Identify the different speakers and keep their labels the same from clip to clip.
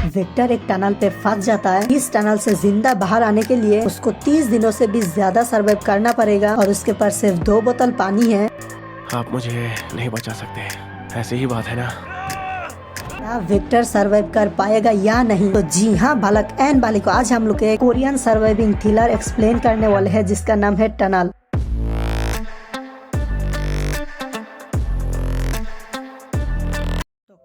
Speaker 1: Victor एक tunnel पे फंस जाता है। इस टनल से जिंदा बाहर आने के लिए उसको 30 दिनों से भी ज्यादा सर्वाइव करना पड़ेगा और उसके पास सिर्फ 2 बोतल पानी है।
Speaker 2: आप मुझे नहीं बचा सकते, ऐसी ही बात है ना?
Speaker 1: क्या विक्टर सर्वाइव कर पाएगा या नहीं? तो जी हाँ बालक एंड बालिको, आज हम लोग एक कोरियन सर्वाइविंग थ्रिलर एक्सप्लेन करने वाले हैं जिसका नाम है टनल।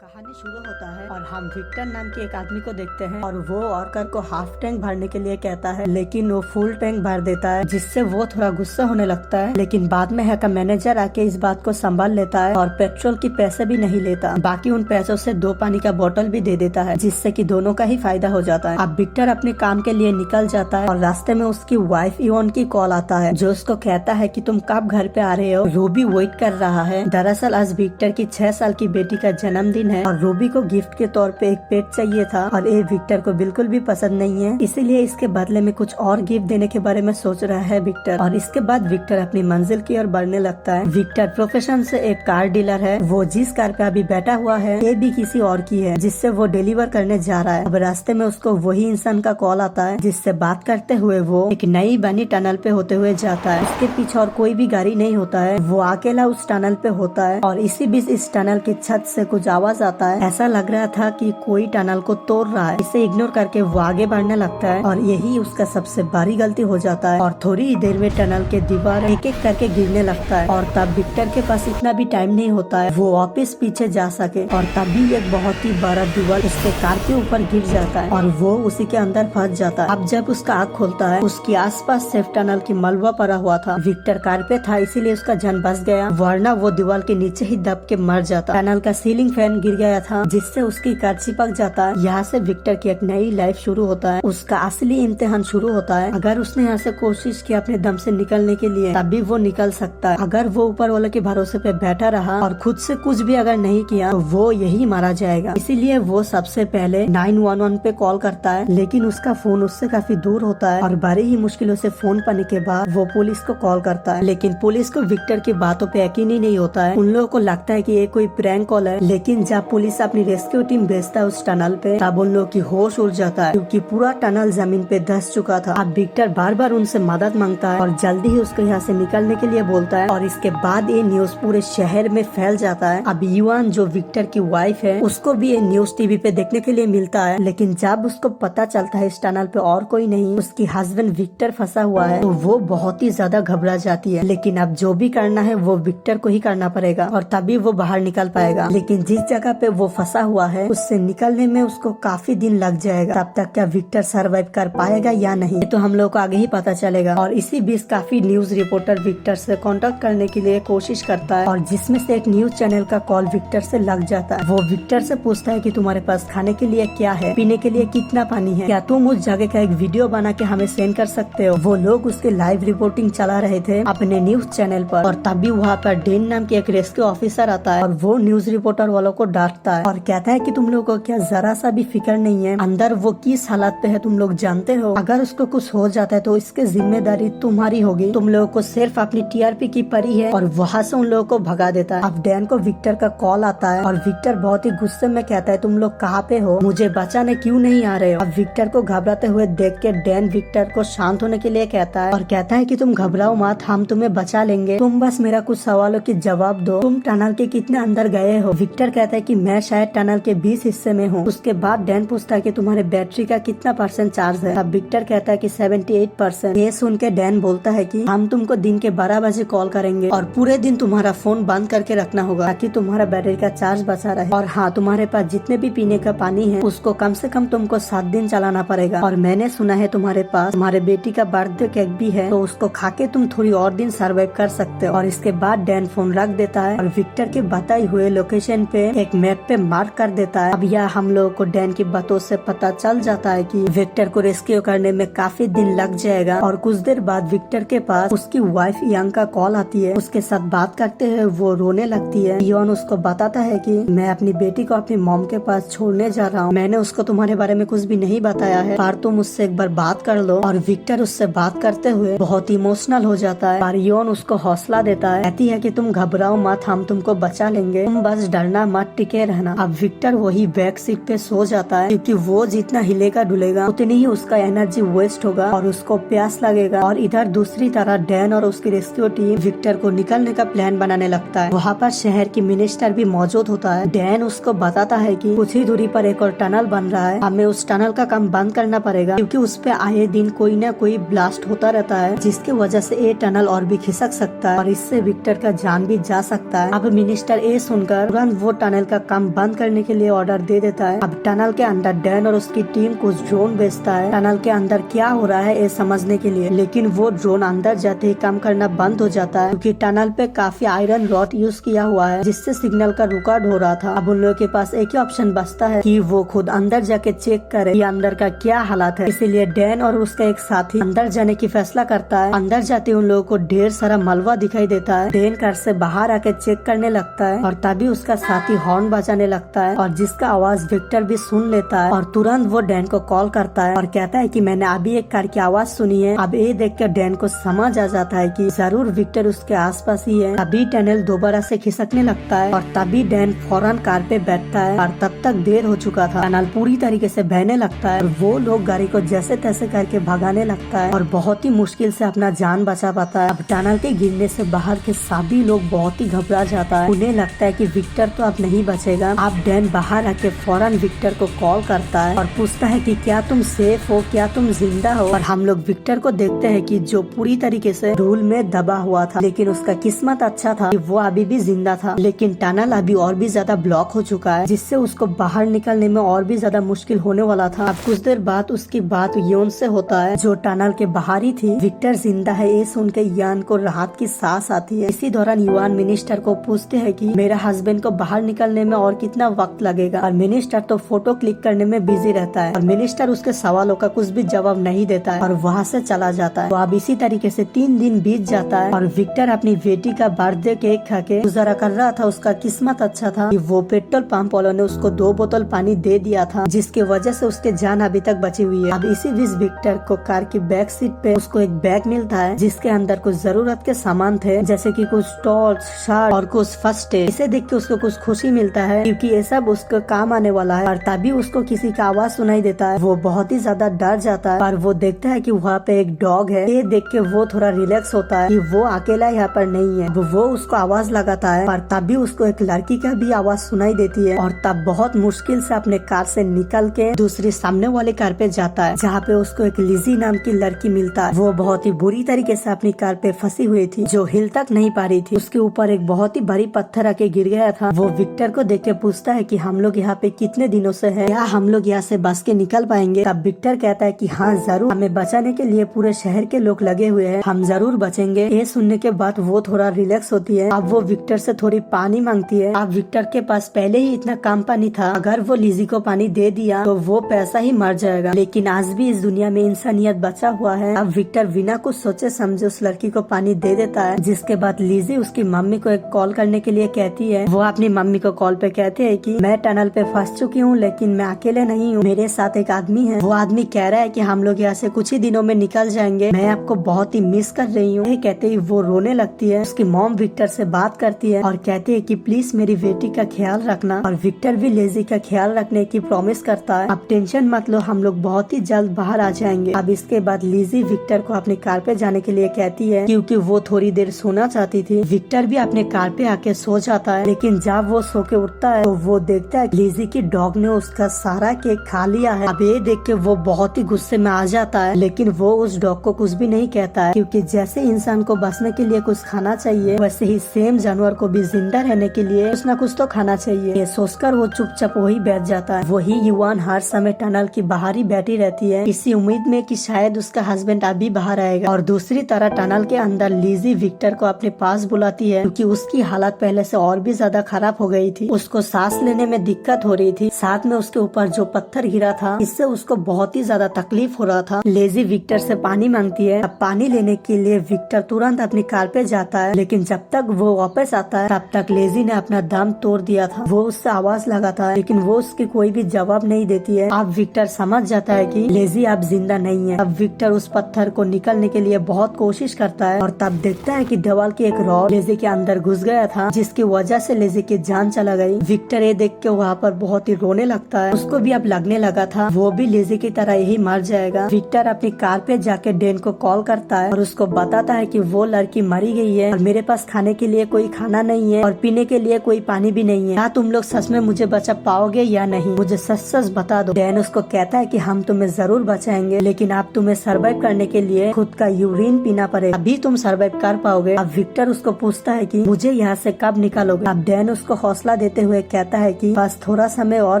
Speaker 1: कहानी शुरू होता है और हम विक्टर नाम के एक आदमी को देखते हैं और वो वर्कर को हाफ टैंक भरने के लिए कहता है, लेकिन वो फुल टैंक भर देता है, जिससे वो थोड़ा गुस्सा होने लगता है। लेकिन बाद में का मैनेजर आके इस बात को संभाल लेता है और पेट्रोल की पैसे भी नहीं लेता, बाकी उन पैसों से 2 पानी का बोतल भी दे देता है, जिससे कि दोनों का ही फायदा हो जाता है। अब विक्टर अपने काम के लिए निकल जाता है और रास्ते में उसकी वाइफ इवन की कॉल आता है, जो उसको कहता है कि तुम कब घर पे आ रहे हो। रूबी वेट कर रहा है। दरअसल आज विक्टर की 6 साल की बेटी का जन्मदिन है और रूबी को गिफ्ट के तौर पे एक पेट चाहिए था और ये विक्टर को बिल्कुल भी पसंद नहीं है, इसीलिए इसके बदले में कुछ और गिफ्ट देने के बारे में सोच रहा है विक्टर। और इसके बाद विक्टर अपनी मंजिल की ओर बढ़ने लगता है। विक्टर प्रोफेशन से एक कार डीलर है। वो जिस कार पे अभी बैठा हुआ है ये भी किसी और की है, जिससे वो डिलीवर करने जा रहा है। अब रास्ते में उसको वही इंसान का कॉल आता है, जिससे बात करते हुए वो एक नई बनी टनल पे होते हुए जाता है। उसके पीछे और कोई भी गाड़ी नहीं होता है, वो अकेला उस टनल पे होता है और इसी बीच इस टनल की छत से कुछ आवाज आता है। ऐसा लग रहा था कि कोई टनल को तोड़ रहा है। इसे इग्नोर करके वो आगे बढ़ने लगता है और यही उसका सबसे बड़ी गलती हो जाता है और थोड़ी ही देर में टनल के दीवार एक एक करके गिरने लगता है। और तब विक्टर के पास इतना भी टाइम नहीं होता है वो वापस पीछे जा सके और तभी एक बहुत ही बड़ा दीवार उसके कार के ऊपर गिर जाता है और वो उसी के अंदर फंस जाता है। अब जब उसका आँख खोलता है उसके आसपास सिर्फ टनल की मलबा पड़ा हुआ था। विक्टर कार पे था इसीलिए उसका जान बच गया, वरना वो दीवार के नीचे ही दब के मर जाता। टनल का सीलिंग फैन गिर गया था, जिससे उसकी कार चिपक जाता है। यहाँ से विक्टर की एक नई लाइफ शुरू होता है। उसका असली इम्तिहान शुरू होता है। अगर उसने यहाँ से कोशिश की अपने दम से निकलने के लिए, तभी वो निकल सकता है। अगर वो ऊपर वाले के भरोसे पे बैठा रहा और खुद से कुछ भी अगर नहीं किया तो वो यही मारा जाएगा। इसीलिए वो सबसे पहले 911 पे कॉल करता है, लेकिन उसका फोन उससे काफी दूर होता है और बड़ी ही मुश्किलों से फोन पाने के बाद वो पुलिस को कॉल करता है। लेकिन पुलिस को विक्टर की बातों पे यकीन ही नहीं होता है। उन लोगों को लगता है कि ये कोई प्रैंक कॉल है। लेकिन जब पुलिस अपनी रेस्क्यू टीम भेजता है उस टनल पे, तब उन लोगों की होश उड़ जाता है, क्योंकि पूरा टनल जमीन पे धंस चुका था। अब विक्टर बार बार उनसे मदद मांगता है और जल्दी ही उसको यहाँ से निकलने के लिए बोलता है और इसके बाद ये न्यूज पूरे शहर में फैल जाता है। अब युवान जो विक्टर की वाइफ है उसको भी ये न्यूज टीवी पे देखने के लिए मिलता है। लेकिन जब उसको पता चलता है इस टनल पे और कोई नहीं, उसकी हस्बैंड विक्टर फंसा हुआ है, तो वो बहुत ही ज्यादा घबरा जाती है। लेकिन अब जो भी करना है वो विक्टर को ही करना पड़ेगा और तभी वो बाहर निकल पाएगा। लेकिन जिस जगह पे वो फंसा हुआ है उससे निकलने में उसको काफी दिन लग जाएगा। तब तक क्या विक्टर सर्वाइव कर पाएगा या नहीं, तो हम लोग को आगे ही पता चलेगा। और इसी बीच काफी न्यूज रिपोर्टर विक्टर से कांटेक्ट करने के लिए कोशिश करता है और जिसमें से एक न्यूज चैनल का कॉल विक्टर से लग जाता है। वो विक्टर से पूछता है कि तुम्हारे पास खाने के लिए क्या है, पीने के लिए कितना पानी है, क्या तुम उस जगह का एक वीडियो बना के हमें सेंड कर सकते हो। वो लोग उसके लाइव रिपोर्टिंग चला रहे थे अपने न्यूज चैनल पर और तभी वहाँ पर डेन नाम की एक रेस्क्यू ऑफिसर आता है और वो न्यूज रिपोर्टर वालों को डांटता है और कहता है कि तुम लोगों को क्या जरा सा भी फिक्र नहीं है, अंदर वो किस हालत पे है तुम लोग जानते हो। अगर उसको कुछ हो जाता है तो इसकी जिम्मेदारी तुम्हारी होगी। तुम लोगों को सिर्फ अपनी टीआरपी की पड़ी है और वहाँ से उन लोगों को भगा देता है। अब डैन को विक्टर का कॉल आता है और विक्टर बहुत ही गुस्से में कहता है, तुम लोग कहाँ पे हो, मुझे बचाने क्यों नहीं आ रहे हो। अब विक्टर को घबराते हुए देख के डैन विक्टर को शांत होने के लिए कहता है और कहता है कि तुम घबराओ मत, हम तुम्हें बचा लेंगे, तुम बस मेरा कुछ सवालों की जवाब दो। तुम टनल के कितने अंदर गए हो। विक्टर कहता है कि मैं शायद टनल के 20 हिस्से में हूँ। उसके बाद डैन पूछता है कि तुम्हारे बैटरी का कितना % चार्ज है। अब विक्टर कहता है कि 78%। ये सुन के डैन बोलता है कि हम तुमको दिन के 12 बजे कॉल करेंगे और पूरे दिन तुम्हारा फोन बंद करके रखना होगा ताकि तुम्हारा बैटरी का चार्ज बचा रहे। और हाँ, तुम्हारे पास जितने भी पीने का पानी है उसको कम से कम तुमको 7 दिन चलाना पड़ेगा। और मैंने सुना है तुम्हारे पास तुम्हारे बेटी का बर्थडे केक भी है, तो उसको खा के तुम थोड़ी और दिन सर्वाइव कर सकते हो। और इसके बाद डैन फोन रख देता है और विक्टर के बताई हुए लोकेशन पे एक मैप पे मार्क कर देता है। अब यह हम लोगों को डैन की बातों से पता चल जाता है कि विक्टर को रेस्क्यू करने में काफी दिन लग जाएगा। और कुछ देर बाद विक्टर के पास उसकी वाइफ यंग का कॉल आती है। उसके साथ बात करते हुए वो रोने लगती है। योन उसको बताता है कि मैं अपनी बेटी को अपनी मॉम के पास छोड़ने जा रहा हूँ, मैंने उसको तुम्हारे बारे में कुछ भी नहीं बताया है, पर तुम उससे एक बार बात कर लो। और विक्टर उससे बात करते हुए बहुत इमोशनल हो जाता है। पर योन उसको हौसला देता है, कहती है कि तुम घबराओ मत, हम तुमको बचा लेंगे, तुम बस डरना मत, टिके रहना। अब विक्टर वही बैक सीट पे सो जाता है, क्योंकि वो जितना हिलेगा डुलेगा उतनी ही उसका एनर्जी वेस्ट होगा और उसको प्यास लगेगा। और इधर दूसरी तरफ डैन और उसकी रेस्क्यू टीम विक्टर को निकलने का प्लान बनाने लगता है। वहाँ पर शहर की मिनिस्टर भी मौजूद होता है। डैन उसको बताता है कि कुछ ही दूरी पर एक और टनल बन रहा है, हमें उस टनल का काम बंद करना पड़ेगा, क्योंकि उस पे आए दिन कोई न कोई ब्लास्ट होता रहता है, जिसकी वजह से ये टनल और भी खिसक सकता है और इससे विक्टर का जान भी जा सकता है। अब मिनिस्टर ये सुनकर तुरंत वो टनल का काम बंद करने के लिए ऑर्डर दे देता है। अब टनल के अंदर डैन और उसकी टीम कुछ ड्रोन भेजता है टनल के अंदर क्या हो रहा है ये समझने के लिए, लेकिन वो ड्रोन अंदर जाते ही काम करना बंद हो जाता है, क्योंकि टनल पे काफी आयरन रॉड यूज किया हुआ है, जिससे सिग्नल का रिकॉर्ड हो रहा था। अब उन लोगों के पास एक ही ऑप्शन बचता है कि वो खुद अंदर जाके चेक करे कि अंदर का क्या हालात है। इसीलिए डैन और उसका एक साथी अंदर जाने की फैसला करता है। अंदर जाते उन लोगों को ढेर सारा मलबा दिखाई देता है। डैन कार से बाहर आके चेक करने लगता है और तभी उसका साथी हॉर्न बजाने लगता है और जिसका आवाज विक्टर भी सुन लेता है और तुरंत वो डैन को कॉल करता है और कहता है कि मैंने अभी एक कार की आवाज सुनी है। अब ये देख कर डैन को समझ आ जाता है कि जरूर विक्टर उसके आसपास ही है। तभी टनल दोबारा से खिसकने लगता है और तभी डैन फौरन कार पे बैठता है और तब तक देर हो चुका था। टनल पूरी तरीके से बहने लगता है और वो लोग गाड़ी को जैसे तैसे करके भगाने लगता है और बहुत ही मुश्किल से अपना जान बचा पाता है। अब टनल के गिरने से बाहर के सभी लोग बहुत ही घबरा जाता है। उन्हें लगता है कि विक्टर तो अब नहीं बचेगा। अब डैन बाहर आके फौरन विक्टर को कॉल करता है और पूछता है कि क्या तुम सेफ हो, क्या तुम जिंदा हो। और हम लोग विक्टर को देखते हैं कि जो पूरी तरीके से धूल में दबा हुआ था, लेकिन उसका किस्मत अच्छा था कि वो अभी भी जिंदा था, लेकिन टनल अभी और भी ज्यादा ब्लॉक हो चुका है, जिससे उसको बाहर निकलने में और भी ज्यादा मुश्किल होने वाला था। अब कुछ देर बाद उसकी बात योन से होता है, जो टनल के बाहर ही थी। विक्टर जिंदा है ये सुन के यान को राहत की सांस आती है। इसी दौरान युवान मिनिस्टर को पूछते हैं कि मेरा हस्बैंड को बाहर निकलने में और कितना वक्त लगेगा, और मिनिस्टर तो फोटो क्लिक करने में बिजी रहता है और मिनिस्टर उसके सवालों का कुछ भी जवाब नहीं देता है और वहाँ से चला जाता है। तो अब इसी तरीके से 3 दिन बीत जाता है और विक्टर अपनी बेटी का बर्थडे केक खा के गुजारा कर रहा था। उसका किस्मत अच्छा था कि वो पेट्रोल पंप वालों ने उसको 2 बोतल पानी दे दिया था, जिसकी वजह से उसके जान अभी तक बची हुई है। अब इसी बीच विक्टर को कार की बैक सीट पे उसको एक बैग मिलता है, जिसके अंदर कुछ जरूरत के सामान थे, जैसे कि कुछ टॉर्च, शर्ट और कुछ फर्स्ट एड। इसे देख के उसको कुछ खुशी मिलता है, क्योंकि ये सब उसको काम आने वाला है। और तभी उसको किसी का आवाज सुनाई देता है। वो बहुत ही ज्यादा डर जाता है, पर वो देखता है कि वहाँ पे एक डॉग है। ये देख के वो थोड़ा रिलैक्स होता है कि वो अकेला यहाँ पर नहीं है। वो उसको आवाज लगाता है, पर तभी उसको एक लड़की का भी आवाज सुनाई देती है और तब बहुत मुश्किल से अपने कार से निकल के दूसरी सामने वाले कार पे जाता है, जहाँ पे उसको एक लिजी नाम की लड़की मिलता है। वो बहुत ही बुरी तरीके से अपनी कार पे फंसी हुई थी, जो हिल तक नहीं पा रही थी। उसके ऊपर एक बहुत ही भारी पत्थर आके गिर गया था। वो विक्टर को देख के पूछता है कि हम लोग यहाँ पे कितने दिनों से है, क्या हम लोग यहाँ से बच के निकल पाएंगे। तब विक्टर कहता है कि हाँ जरूर, हमें बचाने के लिए पूरे शहर के लोग लगे हुए हैं, हम जरूर बचेंगे। ये सुनने के बाद वो थोड़ा रिलैक्स होती है। अब वो विक्टर से थोड़ी पानी मांगती है। अब विक्टर के पास पहले ही इतना कम पानी था, अगर वो लिजी को पानी दे दिया तो वो पैसा ही मर जाएगा। लेकिन आज भी इस दुनिया में इंसानियत बचा हुआ है। अब विक्टर बिना कुछ सोचे समझे उस लड़की को पानी दे देता है, जिसके बाद लिजी उसकी मम्मी को एक कॉल करने के लिए कहती है। वो अपनी मम्मी को कॉल पे कहते हैं कि मैं टनल पे फंस चुकी हूँ, लेकिन मैं अकेले नहीं हूँ, मेरे साथ एक आदमी है। वो आदमी कह रहा है कि हम लोग यहाँ से कुछ ही दिनों में निकल जाएंगे, मैं आपको बहुत ही मिस कर रही हूँ। ये कहते ही वो रोने लगती है। उसकी मॉम विक्टर से बात करती है और कहती है कि प्लीज मेरी बेटी का ख्याल रखना, और विक्टर भी लिजी का ख्याल रखने की प्रॉमिस करता है। अब टेंशन मत लो, हम लोग बहुत ही जल्द बाहर आ जाएंगे। अब इसके बाद लिजी विक्टर को अपनी कार पे जाने के लिए कहती है, क्योंकि वो थोड़ी देर सोना चाहती थी। विक्टर भी अपने कार पे आके सो जाता है, लेकिन जब वो सो के उठता है तो वो देखता है लिजी की डॉग ने उसका सारा केक खा लिया है। अब ये देख के वो बहुत ही गुस्से में आ जाता है, लेकिन वो उस डॉग को कुछ भी नहीं कहता है, क्योंकि जैसे इंसान को बचने के लिए कुछ खाना चाहिए, वैसे ही सेम जानवर को भी जिंदा रहने के लिए कुछ न कुछ तो खाना चाहिए। ये सोचकर वो चुपचाप वही बैठ जाता है। वही युवान हर समय टनल की बाहर ही बैठी रहती है, इसी उम्मीद में कि शायद उसका हस्बैंड अभी बाहर आएगा। और दूसरी तरह टनल के अंदर लिजी विक्टर को अपने पास बुलाती है, क्योंकि उसकी हालत पहले से और भी ज्यादा खराब हो गई थी। उसको सांस लेने में दिक्कत हो रही थी, साथ में उसके ऊपर जो पत्थर गिरा था इससे उसको बहुत ही ज्यादा तकलीफ हो रहा था। लिजी विक्टर से पानी मांगती है। अब पानी लेने के लिए विक्टर तुरंत अपनी कार पे जाता है, लेकिन जब तक वो वापस आता है तब तक लिजी ने अपना दम तोड़ दिया था। वो उससे आवाज लगाता है, लेकिन वो उसकी कोई भी जवाब नहीं देती है। अब विक्टर समझ जाता है कि लिजी अब जिंदा नहीं है। अब विक्टर उस पत्थर को निकलने के लिए बहुत कोशिश करता है और तब देखता है कि दीवार की एक रॉड लिजी के अंदर घुस गया था, जिसकी वजह से लिजी की जान चला गई। विक्टर ये देख के के वहाँ पर बहुत ही रोने लगता है। उसको भी अब लगने लगा था वो भी लिजी की तरह यही मर जाएगा। विक्टर अपनी कार पे जाके डैन को कॉल करता है और उसको बताता है कि वो लड़की मरी गई है और मेरे पास खाने के लिए कोई खाना नहीं है और पीने के लिए कोई पानी भी नहीं है। क्या तुम लोग सच में मुझे बचा पाओगे या नहीं? मुझे सच सच बता दो। डैन उसको कहता है कि हम तुम्हें जरूर बचाएंगे, लेकिन आप तुम्हें सर्वाइव करने के लिए खुद का यूरिन पीना पड़ेगा, अभी तुम सर्वाइव कर पाओगे। अब विक्टर उसको पूछता है कि मुझे यहाँ से कब निकालोगे? अब डैन उसको हौसला देते हुए कहता है कि बस थोड़ा समय और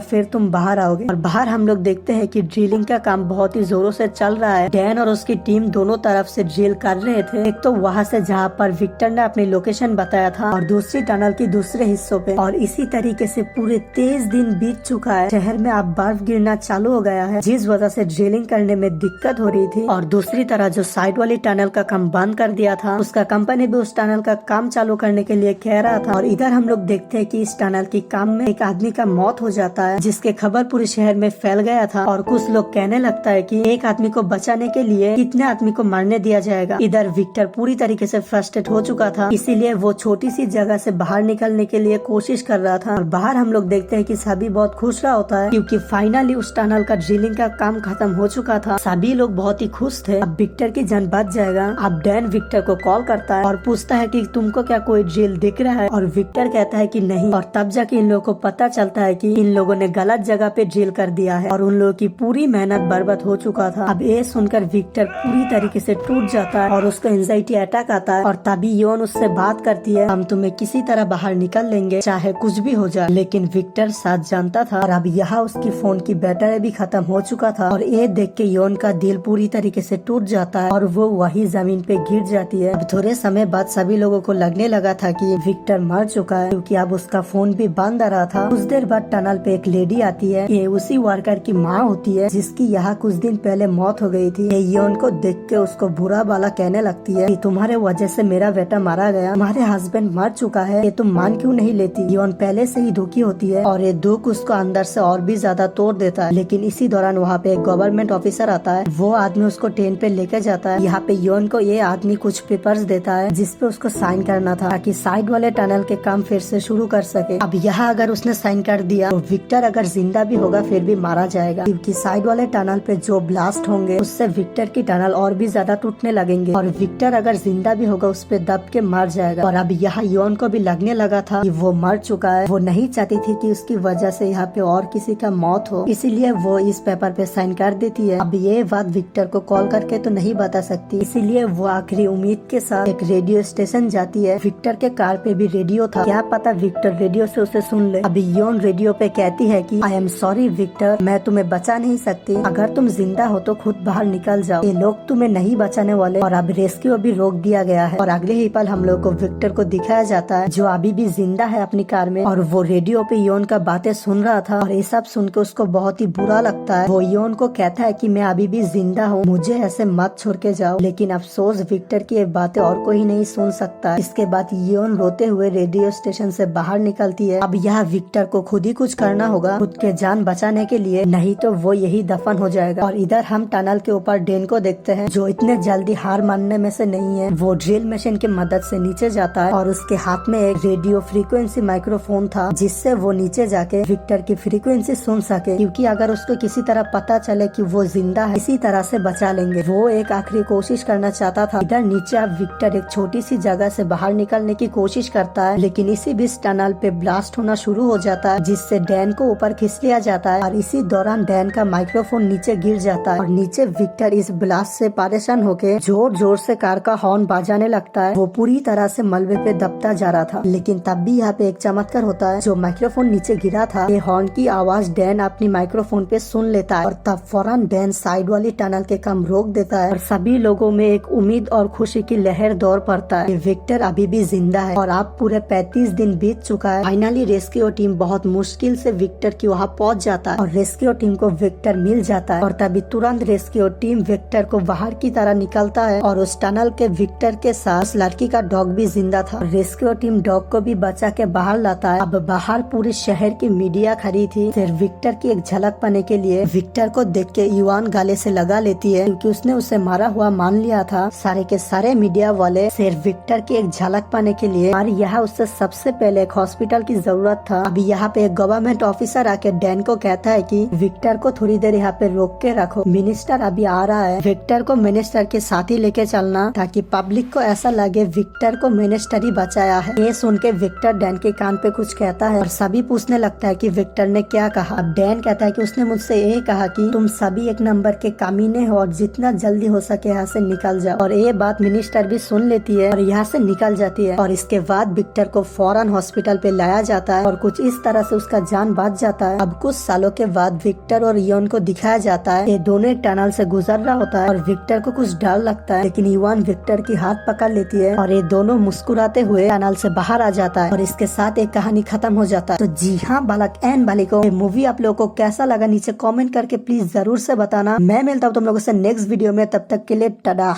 Speaker 1: फिर तुम बाहर आओगे। और बाहर हम लोग देखते हैं कि ड्रिलिंग का काम बहुत ही जोरों से चल रहा है। डैन और उसकी टीम दोनों तरफ से ड्रिल कर रहे थे, एक तो वहाँ से जहाँ पर विक्टर ने अपनी लोकेशन बताया था और दूसरी टनल की दूसरे हिस्सों पे। और इसी तरीके से पूरे 23 दिन बीत चुका है। शहर में अब बर्फ गिरना चालू हो गया है, जिस वजह से ड्रिलिंग करने में दिक्कत हो रही थी। और दूसरी तरफ जो साइड वाली टनल का काम बंद कर दिया था, उसका कंपनी भी उस टनल का काम चालू करने के लिए कह रहा था। और इधर हम लोग देखते हैं कि इस टनल के काम में एक आदमी का मौत हो जाता है, जिसके खबर पूरे शहर में फैल गया था। और कुछ लोग कहने लगता है कि एक आदमी को बचाने के लिए कितने आदमी को मरने दिया जाएगा। इधर विक्टर पूरी तरीके से फ्रस्ट्रेट हो चुका था, इसीलिए वो छोटी सी जगह से बाहर निकलने के लिए कोशिश कर रहा था। और बाहर हम लोग देखते हैं कि सभी बहुत खुश रहा होता है, क्योंकि फाइनली उस टनल का ड्रिलिंग का काम खत्म हो चुका था। सभी लोग बहुत ही खुश थे, अब विक्टर की जान बच जाएगा। अब डैन विक्टर को कॉल करता है और पूछता है कि तुमको क्या कोई ड्रिल दिख रहा है? और विक्टर कहता है कि नहीं। और तब जाके इन लोगों को पता चलता है कि इन लोगों ने गलत जगह पे ड्रिल कर दिया है और उन लोगों की पूरी मेहनत बर्बाद हो चुका था। अब ये सुनकर विक्टर पूरी तरीके से टूट जाता है और उसको एंजाइटी अटैक आता है। और तभी योन उससे बात करती है, हम तुम्हें किसी तरह बाहर निकल लेंगे, चाहे कुछ भी हो जाए। लेकिन विक्टर साथ जानता था। और अब यहाँ उसकी फोन की बैटरी भी खत्म हो चुका था। और ये देख के योन का दिल पूरी तरीके से टूट जाता है और वो वही जमीन पे गिर जाती है। अब थोड़े समय बाद सभी लोगों को लगने लगा था कि विक्टर मर चुका है, क्योंकि अब उसका फोन भी बंद आ रहा था। कुछ देर बाद टनल पे एक लेडी आती है, ये उसी वर्कर की माँ होती है जिसकी यहाँ कुछ दिन पहले मौत हो गई थी। ये योन को देख के उसको बुरा वाला कहने लगती है कि तुम्हारे वजह से मेरा बेटा मारा गया, तुम्हारे हस्बैंड मर चुका है, ये तुम मान क्यों नहीं लेती? योन पहले से ही दुखी होती है और ये दुख उसको अंदर से और भी ज्यादा तोड़ देता है। लेकिन इसी दौरान वहाँ पे एक गवर्नमेंट ऑफिसर आता है, वो आदमी उसको ट्रेन पे लेके जाता है। यहाँ पे योन को ये आदमी कुछ पेपर्स देता है जिसपे उसको साइन करना था, ताकि साइड वाले टनल के काम फिर से शुरू कर सके। अब यहाँ अगर उसने साइन कर दिया तो विक्टर अगर जिंदा भी होगा फिर भी मारा जाएगा, क्योंकि साइड वाले टनल पे जो ब्लास्ट होंगे उससे विक्टर की टनल और भी ज्यादा टूटने लगेंगे और विक्टर अगर जिंदा भी होगा उस पे दब के मर जाएगा। और अब यहाँ योन को भी लगने लगा था कि वो मर चुका है। वो नहीं चाहती थी कि उसकी वजह से यहाँ पे और किसी का मौत हो, इसीलिए वो इस पेपर पे साइन कर देती है। अब ये बात विक्टर को कॉल करके तो नहीं बता सकती, इसीलिए वो आखिरी उम्मीद के साथ एक रेडियो स्टेशन जाती है। विक्टर के कार पे भी रेडियो था, क्या पता विक्टर रेडियो से उसे सुन ले। अभी योन रेडियो पे कहती है कि आई एम सॉरी विक्टर, मैं तुम्हें बचा नहीं सकती, अगर तुम जिंदा हो तो खुद बाहर निकल जाओ, ये लोग तुम्हें नहीं बचाने वाले। और अब रेस्क्यू भी रोक दिया गया है। और अगले ही पल हम लोग को विक्टर को दिखाया जाता है, जो अभी भी जिंदा है अपनी कार में, और वो रेडियो पे योन का बातें सुन रहा था। और ये सब सुन के उसको बहुत ही बुरा लगता है। वो योन को कहता है कि मैं अभी भी जिंदा हूँ, मुझे ऐसे मत छोड़ के जाओ। लेकिन अफसोस विक्टर की ये बातें और कोई नहीं सुन सकता। इसके बाद योन रोते हुए रेडियो स्टेशन से बाहर निकलती है। अब यह विक्टर को खुद ही कुछ करना होगा खुद के जान बचाने के लिए, नहीं तो वो यही दफन हो जाएगा। और इधर हम टनल के ऊपर डैन को देखते हैं, जो इतने जल्दी हार मानने में से नहीं है। वो ड्रिल मशीन की मदद से नीचे जाता है और उसके हाथ में एक रेडियो फ्रीक्वेंसी माइक्रोफोन था, जिससे वो नीचे जाके विक्टर की फ्रीक्वेंसी सुन सके, क्योंकि अगर उसको किसी तरह पता चले कि वो जिंदा है, इसी तरह से बचा लेंगे। वो एक आखिरी कोशिश करना चाहता था। इधर नीचे अब विक्टर एक छोटी सी जगह से बाहर निकलने की कोशिश करता है, लेकिन इसी बीच टनल पे ब्लास्ट होना शुरू हो जाता है, जिससे डैन को ऊपर खींच लिया जाता है। और इसी दौरान डैन का माइक्रोफोन नीचे गिर जाता है और नीचे विक्टर इस ब्लास्ट से परेशान होकर जोर जोर से कार का हॉर्न बजाने लगता है। वो पूरी तरह से मलबे पे दबता जा रहा था। लेकिन तब भी यहाँ पे एक चमत्कार होता है, जो माइक्रोफोन नीचे गिरा था, ये हॉर्न की आवाज डैन अपनी माइक्रोफोन पे सुन लेता है। और तब फौरन डैन साइड वाली टनल के काम रोक देता है और सभी लोगों में एक उम्मीद और खुशी की लहर दौड़ पड़ता है। विक्टर अभी भी जिंदा है और अब पूरे 35 दिन बीत चुका है। फाइनली रेस्क्यू टीम बहुत मुश्किल से विक्टर की वहाँ पहुँच जाता है और रेस्क्यू टीम को विक्टर मिल जाता है। और तभी तुरंत रेस्क्यू टीम विक्टर को बाहर की तरह निकलता है और उस टनल के विक्टर के साथ लड़की का डॉग भी जिंदा था। रेस्क्यू टीम डॉग को भी बचा के बाहर लाता है। अब बाहर पूरे शहर की मीडिया खड़ी थी सिर्फ विक्टर की एक झलक पाने के लिए। विक्टर को देख के युवान गाले से लगा लेती है, क्योंकि उसने उसे मारा हुआ मान लिया था। सारे के सारे मीडिया वाले सिर्फ विक्टर की एक झलक पाने के लिए, और यह उससे सबसे पहले एक हॉस्पिटल की जरूरत था। अभी यहाँ पे एक गवर्नमेंट ऑफिसर आके डैन को कहता है कि विक्टर को थोड़ी देर यहाँ पे रोक के रखो, मिनिस्टर अभी आ रहा है। विक्टर को मिनिस्टर के साथ ही लेके चलना ताकि पब्लिक को ऐसा लगे विक्टर को मिनिस्टर ही बचाया है। ये सुन के विक्टर डैन के कान पे कुछ कहता है और सभी पूछने लगता है कि विक्टर ने क्या कहा। अब डैन कहता है कि उसने मुझसे ये कहा कि तुम सभी एक नंबर के कमीने हो और जितना जल्दी हो सके यहाँ से निकल जाओ। और ये बात मिनिस्टर भी सुन लेती है और यहाँ से निकल जाती है। और इसके बाद विक्टर को फौरन हॉस्पिटल पे लाया जाता है और कुछ इस तरह से उसका जान बच जाता है। अब कुछ सालों के बाद विक्टर और इवान को दिखाया जाता है ये दोनों एक टनल से गुजर रहा होता है और विक्टर को कुछ डर लगता है, लेकिन इवान विक्टर की हाथ पकड़ लेती है और ये दोनों मुस्कुराते हुए टनल से बाहर आ जाता है और इसके साथ एक कहानी खत्म हो जाता है। तो जी हाँ बालक एंड बालिको, ये मूवी आप लोगों को कैसा लगा नीचे कमेंट करके प्लीज जरूर से बताना। मैं मिलता हूँ तुम लोगों से नेक्स्ट वीडियो में, तब तक के लिए टाटा।